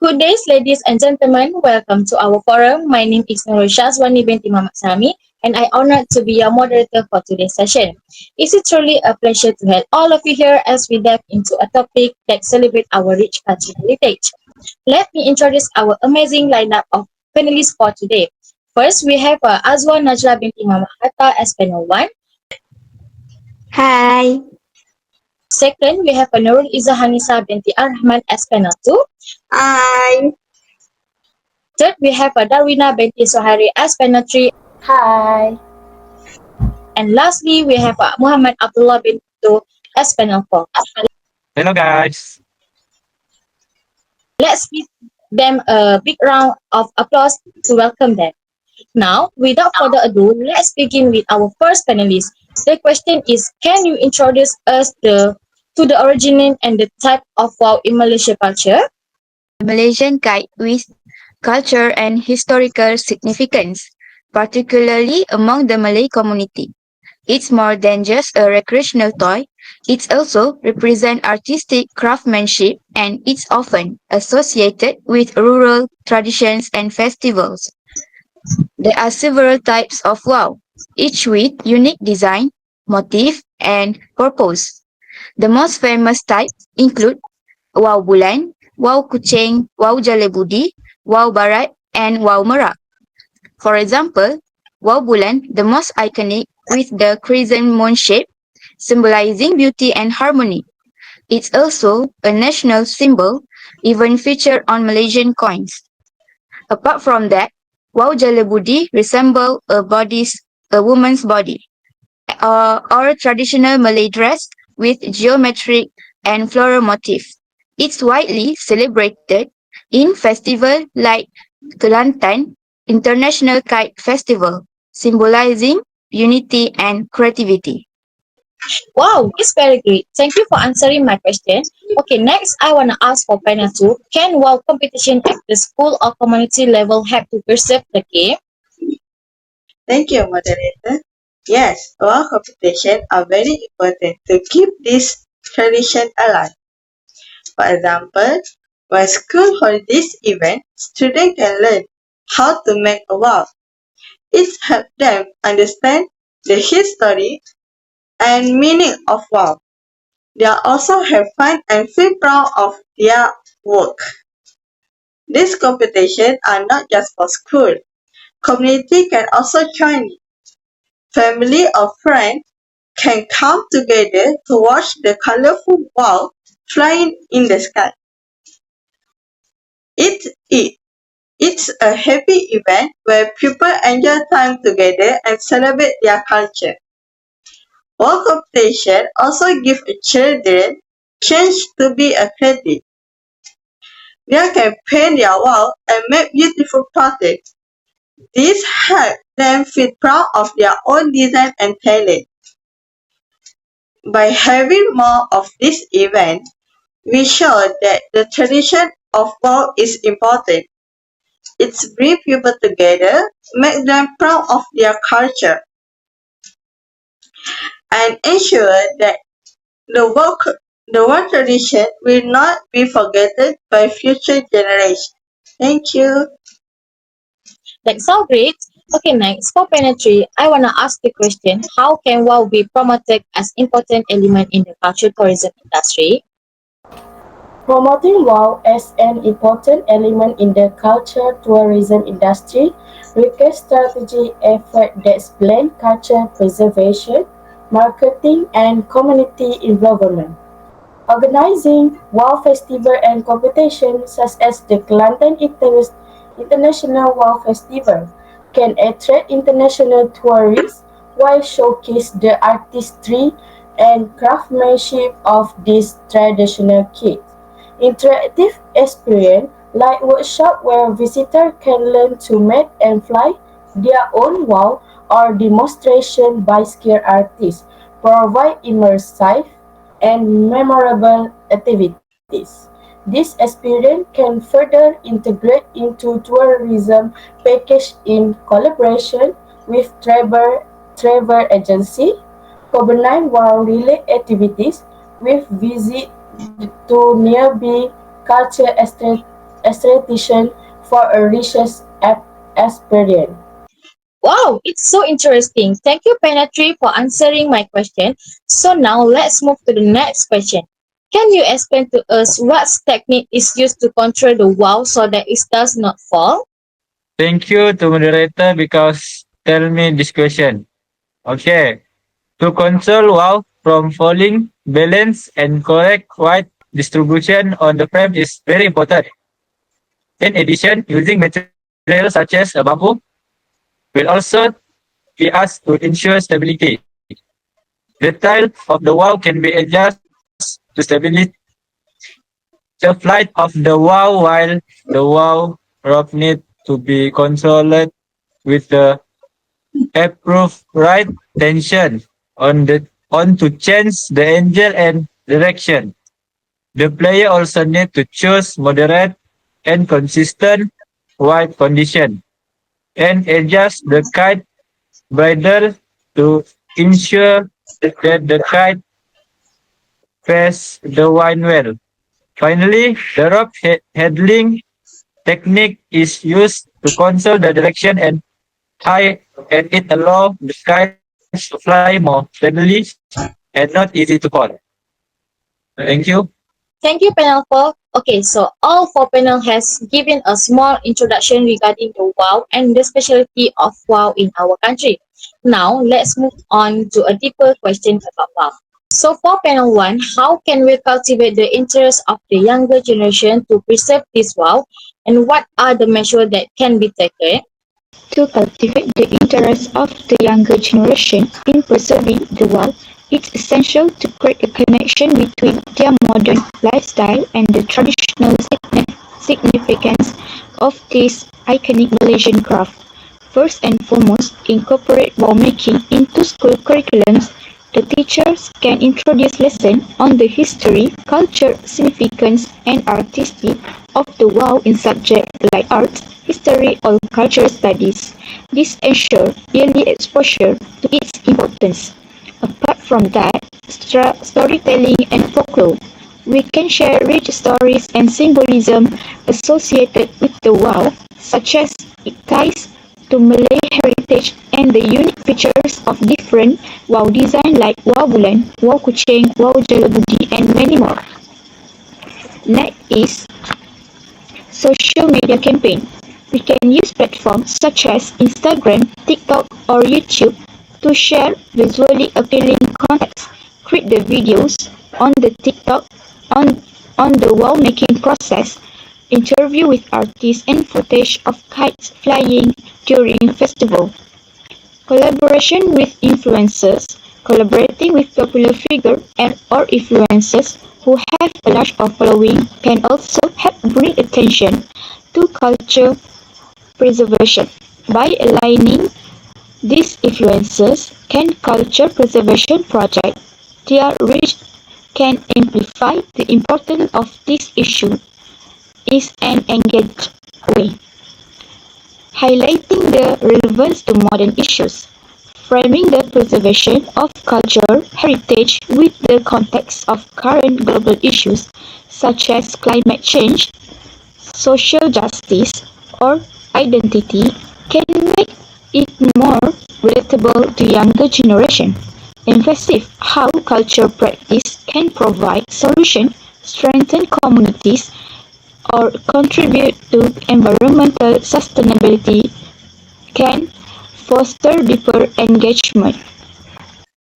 Good days, ladies and gentlemen. Welcome to our forum. My name is Nurul Shazwani binti Muhammad Sami, and I honored to be your moderator for today's session. It is truly a pleasure to have all of you here as we dive into a topic that celebrates our rich cultural heritage. Let me introduce our amazing lineup of panelists for today. First, we have Azwa Najla binti Muhammad Hatta as panel 1. Hi. Second, we have Nurul Izzah Hanisa binti Ar-Rahman as panel 2. Hi. Third, we have Darwina binti Sohari as panel 3. Hi. And lastly, we have Muhammad Abdullah bin Tu as panel 4. Hello guys. Let's give them a big round of applause to welcome them. Now, without further ado, let's begin with our first panelist. The question is, can you introduce us to the origin and the type of wow in Malaysia culture? Malaysian kite with culture and historical significance, particularly among the Malay community. It's more than just a recreational toy. It also represents artistic craftsmanship and it's often associated with rural traditions and festivals. There are several types of wow, each with unique design, motif, and purpose. The most famous types include wow bulan, wow kucing, wow jalebudi, wow barat, and wow merak. For example, wow bulan, the most iconic with the crescent moon shape, symbolizing beauty and harmony. It's also a national symbol, even featured on Malaysian coins. Apart from that, wow jalebudi resemble a woman's body, or a traditional Malay dress with geometric and floral motifs. It's widely celebrated in festivals like Kelantan International Kite Festival, symbolizing unity and creativity. Wow, it's very great. Thank you for answering my question. Okay, next I want to ask for panel 2. Can wow competition at the school or community level help to preserve the game? Thank you, moderator. Yes, our competition are very important to keep this tradition alive. For example, when school hold this event, students can learn how to make a wow. It helps them understand the history and meaning of wow. They also have fun and feel proud of their work. These competitions are not just for school. Community can also join it. Family or friends can come together to watch the colorful wow flying in the sky. It's a happy event where people enjoy time together and celebrate their culture. Wow competition also give children chance to be a creative. They can paint their wall and make beautiful projects. This helps them feel proud of their own design and talent. By having more of this event, we show that the tradition of wow is important. It's bring people together, make them proud of their culture, and ensure that the wow tradition will not be forgotten by future generations. Thank you. That's so great. Okay, next for panel 3, I want to ask the question, how can wow be promoted as important element in the cultural tourism industry? Promoting WOW as an important element in the culture tourism industry requires strategic effort that blend culture preservation, marketing, and community involvement. Organizing WOW festival and competitions such as the Kelantan International WOW Festival can attract international tourists while showcase the artistry and craftsmanship of these traditional kits. Interactive experience like workshop where visitors can learn to make and fly their own WOW or demonstration by skilled artists provide immersive and memorable activities. This experience can further integrate into tourism package in collaboration with travel agency, combine WOW related activities with visit to nearby culture esthetician for a richer experience. Wow, it's so interesting. Thank you, Penatri, for answering my question. So now let's move to the next question. Can you explain to us what technique is used to control the wow so that it does not fall? Thank you to moderator because tell me this question. Okay. To control wow from falling, balance and correct white distribution on the frame is very important. In addition, using materials such as a bamboo will also be asked to ensure stability. The tile of the wall can be adjusted to stability the flight of the wall while the wall rope need to be controlled with the approved right tension on to change the angle and direction. The player also need to choose moderate and consistent white condition and adjust the kite bridle to ensure that the kite faces the wind well. Finally, the rope handling technique is used to control the direction and high and it allows the kites to fly more steadily and not easy to fall. Thank you. Thank you, panel 4. Okay, so all four panel has given a small introduction regarding the wow and the specialty of wow in our country. Now, let's move on to a deeper question about wow. So for panel 1, how can we cultivate the interest of the younger generation to preserve this wow, and what are the measures that can be taken? To cultivate the interest of the younger generation in preserving the wild, it's essential to create a connection between their modern lifestyle and the traditional significance of this iconic Malaysian craft. First and foremost, incorporate ball making into school curriculums. The teachers can introduce lessons on the history, culture, significance, and artistry of the wow in subjects like art, history, or cultural studies. This ensures yearly exposure to its importance. Apart from that, storytelling and folklore. We can share rich stories and symbolism associated with the wow, such as it ties to Malay heritage and the unique features of different wow designs like wow bulan, wow kucing, wow jalabudi, and many more. Next is social media campaign. We can use platforms such as Instagram, TikTok, or YouTube to share visually appealing contents. Create the videos on the TikTok on, on the wall making process, interview with artists and footage of kites flying during festival. Collaboration with influencers. Collaborating with popular figures and or influencers who have a large following can also help bring attention to culture preservation. By aligning these influencers can culture preservation project, their reach can amplify the importance of this issue is an engaged way, highlighting the relevance to modern issues, framing the preservation of cultural heritage with the context of current global issues such as climate change, social justice, or identity can make it more relatable to younger generation. Emphasize how culture practice can provide solutions, strengthen communities, or contribute to environmental sustainability can foster deeper engagement.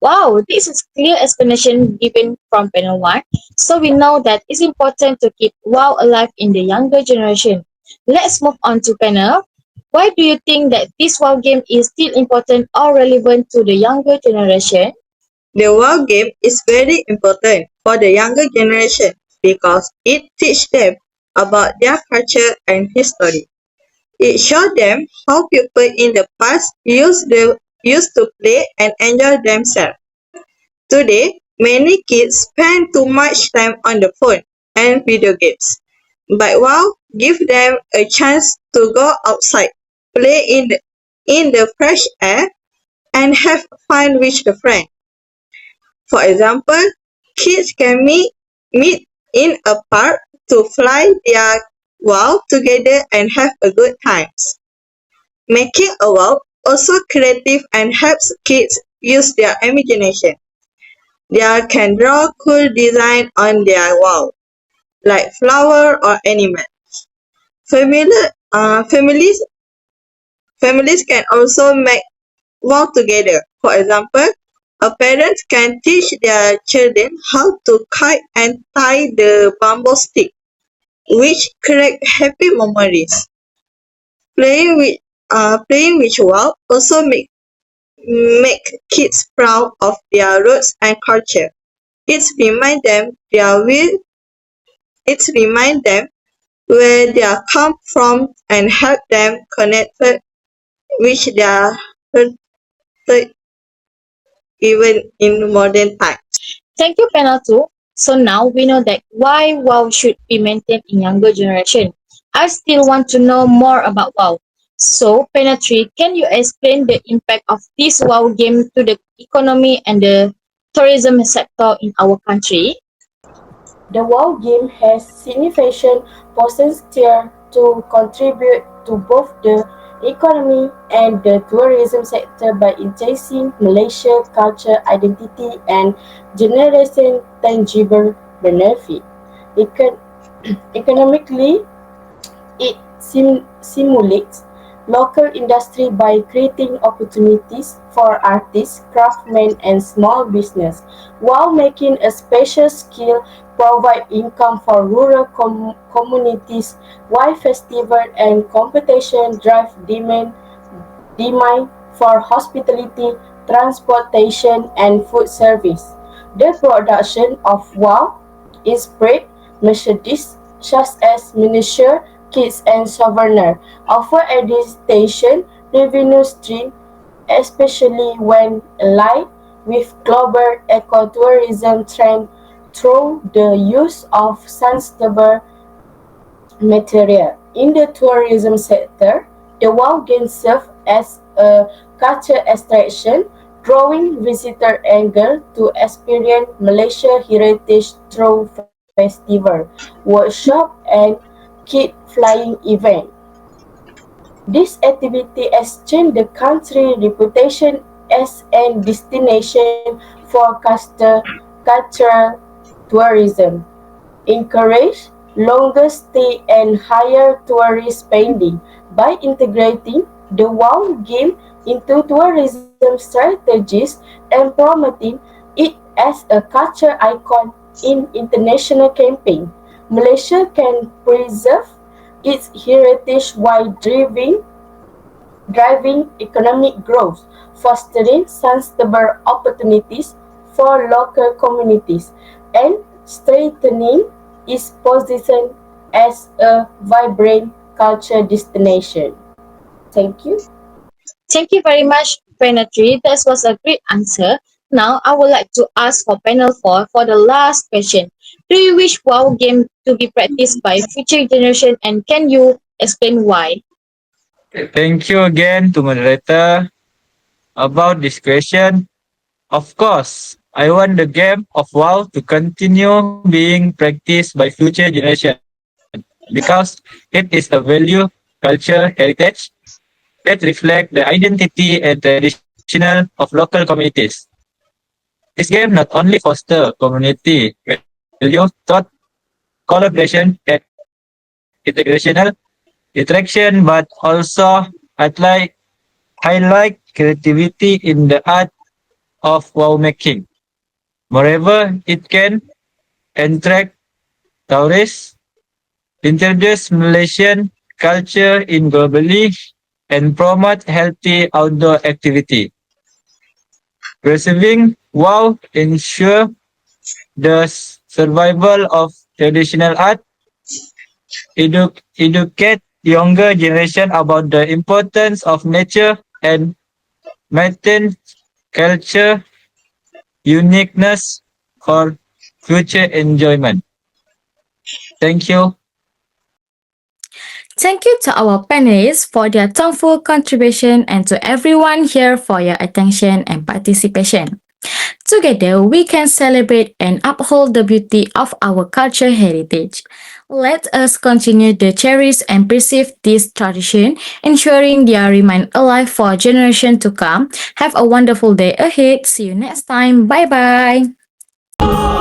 Wow, this is clear explanation given from panel 1. So we know that it's important to keep wow alive in the younger generation. Let's move on to panel. Why do you think that this wow game is still important or relevant to the younger generation? The war game is very important for the younger generation because it teaches them about their culture and history. It shows them how people in the past used to play and enjoy themselves. Today, many kids spend too much time on the phone and video games. But wow, give them a chance to go outside, play in the fresh air, and have fun with the friends. For example, kids can meet in a park to fly their wow together and have a good times. Making a wow also creative and helps kids use their imagination. They can draw cool design on their wow, like flower or animal. Families families can also make wow together. For example, a parent can teach their children how to kite and tie the bamboo stick, which create happy memories. Playing with wow also make kids proud of their roots and culture. It's remind them their will. It's remind them where they are come from and help them connect with their heritage even in modern times. Thank you, panel 2. So now we know that why WoW should be maintained in younger generation. I still want to know more about WoW. So, panel 3, can you explain the impact of this WoW game to the economy and the tourism sector in our country? The WoW game has significant potential to contribute to both the economy and the tourism sector by enhancing Malaysia's culture identity and generating tangible benefit. Econ- Economically, it simulates local industry by creating opportunities for artists, craftsmen, and small business, while making a special skill provide income for rural communities, while festival and competition drive demand for hospitality, transportation, and food service. The production of wow inspired merchandise such as miniature kits and souvenirs offer a distinct revenue stream, especially when allied with global ecotourism trend through the use of sustainable material. In the tourism sector, the wild game serves as a culture attraction, drawing visitor anger to experience Malaysia heritage through festival, workshop, and kite flying event. This activity has changed the country's reputation as a destination for cultural tourism, encourage longer stay and higher tourist spending by integrating the WOW game into tourism strategies and promoting it as a culture icon in international campaign. Malaysia can preserve its heritage while driving economic growth, fostering sustainable opportunities for local communities, and strengthening its position as a vibrant culture destination. Thank you. Thank you very much, panel 3. That was a great answer. Now, I would like to ask for panel 4 for the last question. Do you wish WoW game to be practiced by future generation and can you explain why? Thank you again to moderator about this question. Of course, I want the game of WoW to continue being practiced by future generation because it is a value, culture, heritage that reflect the identity and traditional of local communities. This game not only foster community value, thought, collaboration, and integrational interaction, but also highlight, highlight creativity in the art of wow making. Moreover, it can attract tourists, introduce Malaysian culture in globally, and promote healthy outdoor activity. Preserving wow ensure the survival of traditional art, educate younger generation about the importance of nature and maintain culture uniqueness for future enjoyment. Thank you. Thank you to our panelists for their thoughtful contribution and to everyone here for your attention and participation. Together, we can celebrate and uphold the beauty of our culture heritage. Let us continue to cherish and preserve this tradition, ensuring they remain alive for generations to come. Have a wonderful day ahead. See you next time. Bye bye.